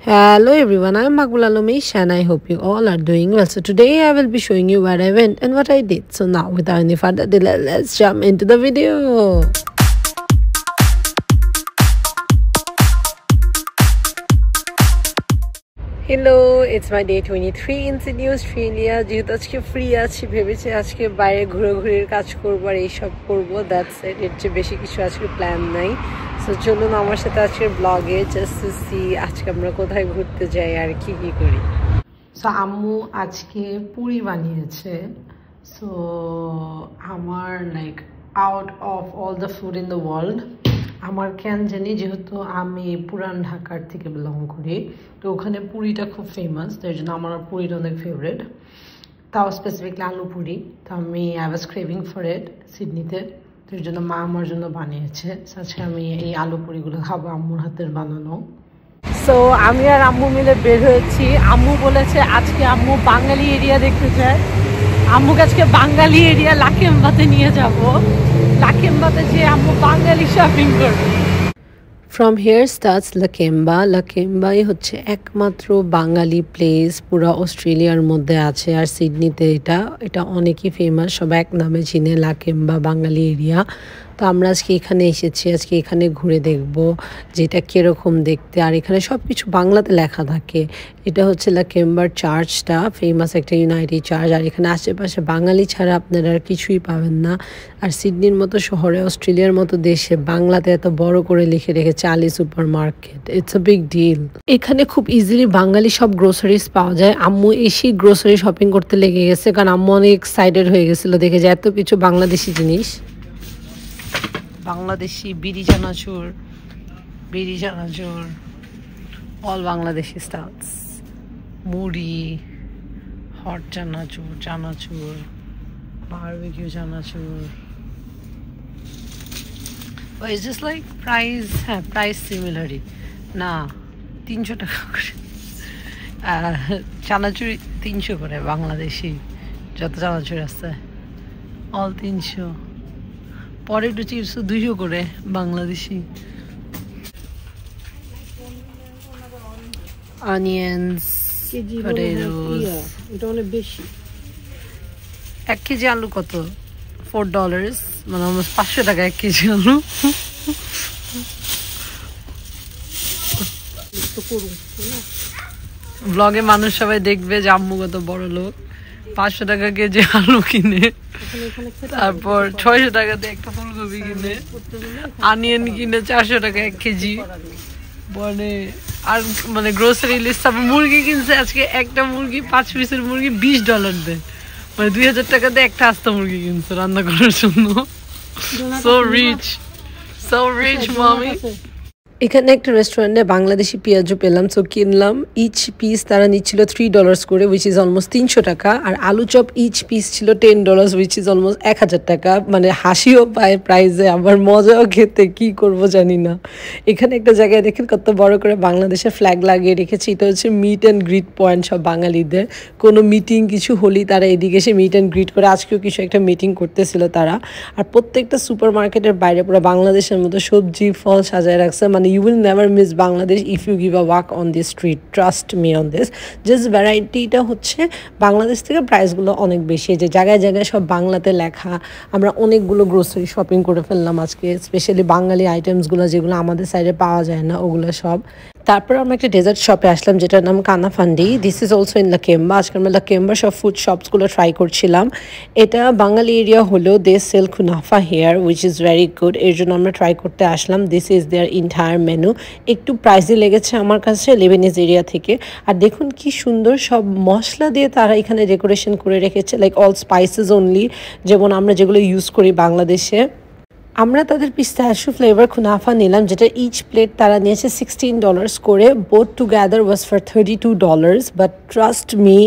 Hello everyone, I'm Makbul Alomesh and I hope you all are doing well. So today I will be showing you where I went and what I did. So now without any further delay, let's jump into the video. Hello, it's my day 23 in Sydney, Australia. যেহেতু আজকে free আছি ভেবেছি আজকে বাইরে ঘোরাঘুরির কাজ করব আর এইসব করবো। দ্যাটস ইট, এর চেয়ে বেশি কিছু আজকে প্ল্যান নাই। সো চলুন আমার সাথে আজকের ব্লগে জাস্ট টু সি আজকে আমরা কোথায় ঘুরতে যাই আর কি কি করি। সো আম্মু আজকে পুরি বানিয়েছে। সো আমার like out of all the food in the world আমার কেন জানি, যেহেতু আমি পুরান ঢাকার থেকে বিলং করি, তো ওখানে পুরিটা খুব ফেমাস, তার জন্য আমার পুরিটা অনেক ফেভারিট। তাও স্পেসিফিকলি আলু পুরি। তো আমি I was craving for it সিডনিতে, তার জন্য মা আমার জন্য বানিয়েছে। আজকে আমি এই আলু পুরিগুলো খাবো আম্মুর হাতের বানানো। সো আমি আর আম্মু মিলে বের হয়েছি। আম্মু বলেছে আজকে আম্মু বাঙালি এরিয়া দেখতে চায়। আম্মুকে আজকে বাঙালি এরিয়া লাকেম্বাতে নিয়ে যাব। লাকেম্বাতে যে আম্মু বাঙালি শপিং করবে। From here starts Lakemba. Lakemba হচ্ছে একমাত্র বাঙালি প্লেস পুরো অস্ট্রেলিয়ার মধ্যে আছে, আর সিডনিতে এটা অনেকই ফেমাস, সব এক নামে চিনে, লাকেম্বা বাঙালি এরিয়া। তো আমরা আজকে এখানে এসেছি, আজকে এখানে ঘুরে দেখব যেটা কীরকম দেখতে, আর এখানে সব কিছু বাংলাতে লেখা থাকে। এটা হচ্ছে লাকেম্বার চার্চটা, ফেমাস একটা ইউনাইটেড চার্চ, আর এখানে আশেপাশে বাঙালি ছাড়া আপনারা আর কিছুই পাবেন না। আর সিডনির মতো শহরে, অস্ট্রেলিয়ার মতো দেশে বাংলাতে এত বড় করে লিখে রেখেছে Ali super market. It's a big deal. এখানে খুব ইজিলি বাঙালি সব গ্রোসারিজ পাওয়া যায়। আম্মু এসেই গ্রোসারি শপিং করতে লেগে গেছে, কারণ আম্মু অনেক এক্সাইটেড হয়ে গেছিলো দেখে যে এত কিছু বাংলাদেশি জিনিস। বাংলাদেশি বিড়ি চানাচুর, অল বাংলাদেশি স্টাইলস, মুড়ি, hot chanachur, barbecue chanachur. It's just like price, হ্যাঁ প্রাইস সিমিলারই না, 300 টাকা করে চানাচুর, 300 করে বাংলাদেশি যত চানাচুর আছে অল 300। পটেটো চিপস 200 করে বাংলাদেশি। অনিয়ন্স, পটেটোস, এটা অনেক বেশি। 1 কেজি আলু কত? $4, মানে অলমোস্ট 500 টাকা 1 কেজি আলু। ব্লগে মানুষ সবাই দেখবে যে আম্মু কত বড় লোক, 500 টাকা কেজি আলু কিনে, তারপর 600 টাকাতে একটা ফুলকপি কিনে, অনিয়ন কিনে 400 টাকা 1 কেজি, মানে আর মানে গ্রোসারি লিস্ট। তারপর মুরগি কিনছে আজকে, একটা মুরগি 5 পিসের মুরগি $20 দেয়, মানে 2000 টাকাতে একটা আস্তা মুরগি কিনছে রান্না করার জন্য। সো রিচ মামি। এখানে একটা রেস্টুরেন্টে বাংলাদেশি পেঁয়াজও পেলাম, সো কিনলাম। ইচ পিস তারা নিচ্ছিল $3 করে, উইচ ইজ অলমোস্ট 300 টাকা। আর আলু চপ ইচ পিস ছিল $10, উইচ ইজ অলমোস্ট 1000 টাকা। মানে হাসিও পায় প্রাইজে, আবার মজাও খেতে, কি করব জানি না। এখানে একটা জায়গায় দেখেন কত বড় করে বাংলাদেশের ফ্ল্যাগ লাগিয়ে রেখেছে। এটা হচ্ছে মিট অ্যান্ড গ্রিট পয়েন্ট সব বাঙালিদের। কোনো মিটিং কিছু হলেই তারা এদিকে এসে মিট অ্যান্ড গ্রিট করে। আজকেও কিছু একটা মিটিং করতেছিল তারা। আর প্রত্যেকটা সুপার মার্কেটের বাইরে পুরো বাংলাদেশের মতো সবজি ফল সাজায় রাখছে। মানে you will never miss Bangladesh if you give a walk on this street, trust me on this. Just ভ্যারাইটিটা হচ্ছে বাংলাদেশ থেকে প্রাইসগুলো অনেক বেশি, যে জায়গায় জায়গায় সব বাংলাতে লেখা। আমরা অনেকগুলো গ্রোসারি শপিং করে ফেললাম আজকে, স্পেশালি বাঙালি আইটেমসগুলো যেগুলো আমাদের সাইডে পাওয়া যায় না, ওগুলো সব। তারপর আমরা একটা ডেজার্ট শপে আসলাম যেটার নাম কানাফান্ডি। This is also in Lakemba. আজকে আমরা লাকেম্বা সব ফুড শপসগুলো ট্রাই করছিলাম। এটা বাঙালি এরিয়া হলেও they sell kunafa here, which is very good, এর জন্য আমরা ট্রাই করতে আসলাম। This is their entire menu. একটু প্রাইসই লেগেছে আমার কাছে লেবানিজ এরিয়া থেকে। আর দেখুন কি সুন্দর সব মশলা দিয়ে তারা এখানে ডেকোরেশন করে রেখেছে, লাইক অল স্পাইসেস অনলি, যেমন আমরা যেগুলো ইউজ করি বাংলাদেশে। আমরা তাদের পিস্তাশিও ফ্লেভার কুনাফা নিলাম, যেটা ইচ প্লেট তারা নিয়েছে $16 করে। Both together was for $32, but trust me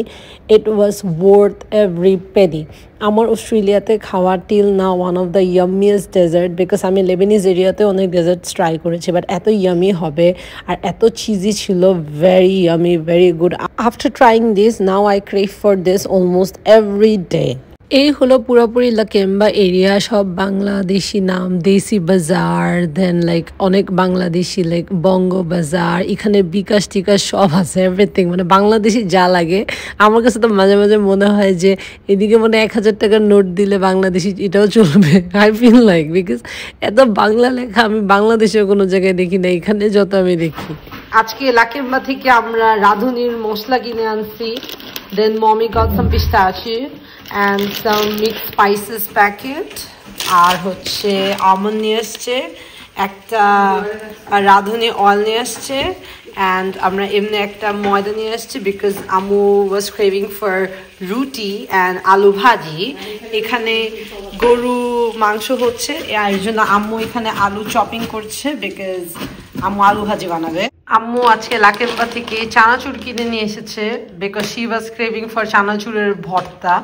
it was worth every penny. আমার অস্ট্রেলিয়াতে খাওয়া টিল না one of the yummiest dessert, because আমি লেবানিজ এরিয়াতে অনেক ডেজার্টস ট্রাই করেছি, বাট এত ইয়ামি হবে আর এত চিজি ছিল, very yummy, very good. After trying this now I crave for this almost every day. এই হলো পুরোপুরি লাকেম্বা এরিয়া, সব বাংলাদেশি নাম, দেশি বাজার, দেন লাইক অনেক বাংলাদেশি লাইক বঙ্গ বাজার, এখানে বিকাশ টিকাশ সব আছে, এভরিথিং মানে বাংলাদেশি যা লাগে। আমার কাছে তো মাঝে মাঝে মনে হয় যে এদিকে মানে 1000 টাকার নোট দিলে বাংলাদেশি এটাও চলবে। আই ফিল লাইক বিকজ এত বাংলা লেখা আমি বাংলাদেশেও কোনো জায়গায় দেখি না, এখানে যত আমি দেখি। আজকে লাকেম্বা থেকে আমরা রাঁধুনির মশলা কিনে আনছি, then mommy got some pistachio and some mixed spices packet, আর হচ্ছে আমন্ড নিয়ে আসছে, একটা রাঁধুনি অয়েল নিয়ে আসছে, and আমরা এমনি একটা ময়দা নিয়ে আসছি because Amu was craving for রুটি and আলু ভাজি। এখানে গরু মাংস হচ্ছে, এর জন্য আম্মু এখানে আলু চপিং করছে বিকজ আম্মু আলু ভাজি বানাবে। আম্মু আজকে লাকেম্বা থেকে চানাচুর কিনে নিয়ে এসেছে because she was craving for চানাচুরের ভর্তা।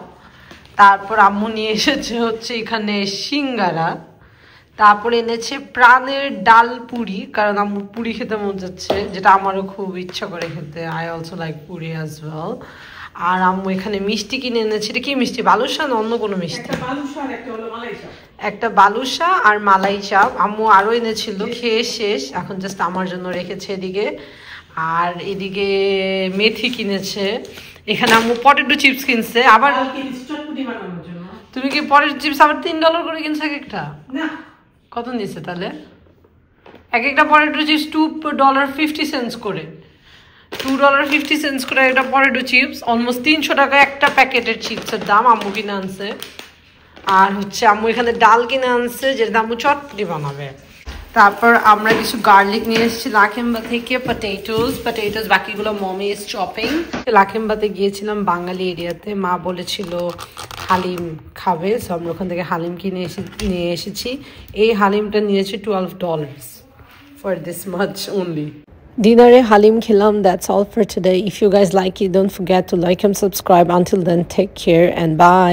তারপর আম্মু নিয়ে এসেছে হচ্ছে এখানে সিঙ্গারা, তারপর এনেছে প্রাণের ডাল পুরি, কারণ আম্মু পুরি খেতে মন যাচ্ছে, যেটা আমারও খুব ইচ্ছা করে খেতে। I also like puri as well. আর আম্মু এখানে মিষ্টি কিনে এনেছে। এটা কি মিষ্টি, বালুশা না অন্য কোনো মিষ্টি? একটা বালুশা আর মালাই চাপ। আম্মু আরো এনেছিল, খেয়ে শেষ, এখন জাস্ট আমার জন্য রেখেছে এদিকে। আর এদিকে মেথি কিনেছে। এখানে আম্মু পটেটো চিপস কিনছে। আবার তুমি কি পটেটো চিপস আবার $3 করে কিনছো এক একটা? কত নিচ্ছে তাহলে এক একটা পটেটো চিপস? $2.50 করে, $2.50 করে একটা পটেটো চিপস, অলমোস্ট 300 টাকা একটা প্যাকেটের চিপসের দাম আম্মু কিনে আনছে। আর হচ্ছে আম্মু এখানে ডাল কিনে আনছে, যেটা আম্মু চটপটি বানাবে। তারপর আমরা কিছু গার্লিক নিয়ে এসেছি লাকেম্বা থেকে, পটেটোস বাকিগুলো মমি ইজ চপিং। লাকেম্বাতে গিয়েছিলাম বাঙালি এরিয়াতে, মা বলেছিল হালিম খাবে, সো আমরা ওখান থেকে হালিম কিনে নিয়ে এসেছি। এই হালিমটা নিয়েছে $12 for this much only. Dinner halim khilam. That's all for today. If you guys like it, don't forget to like and subscribe. Until then, take care and bye.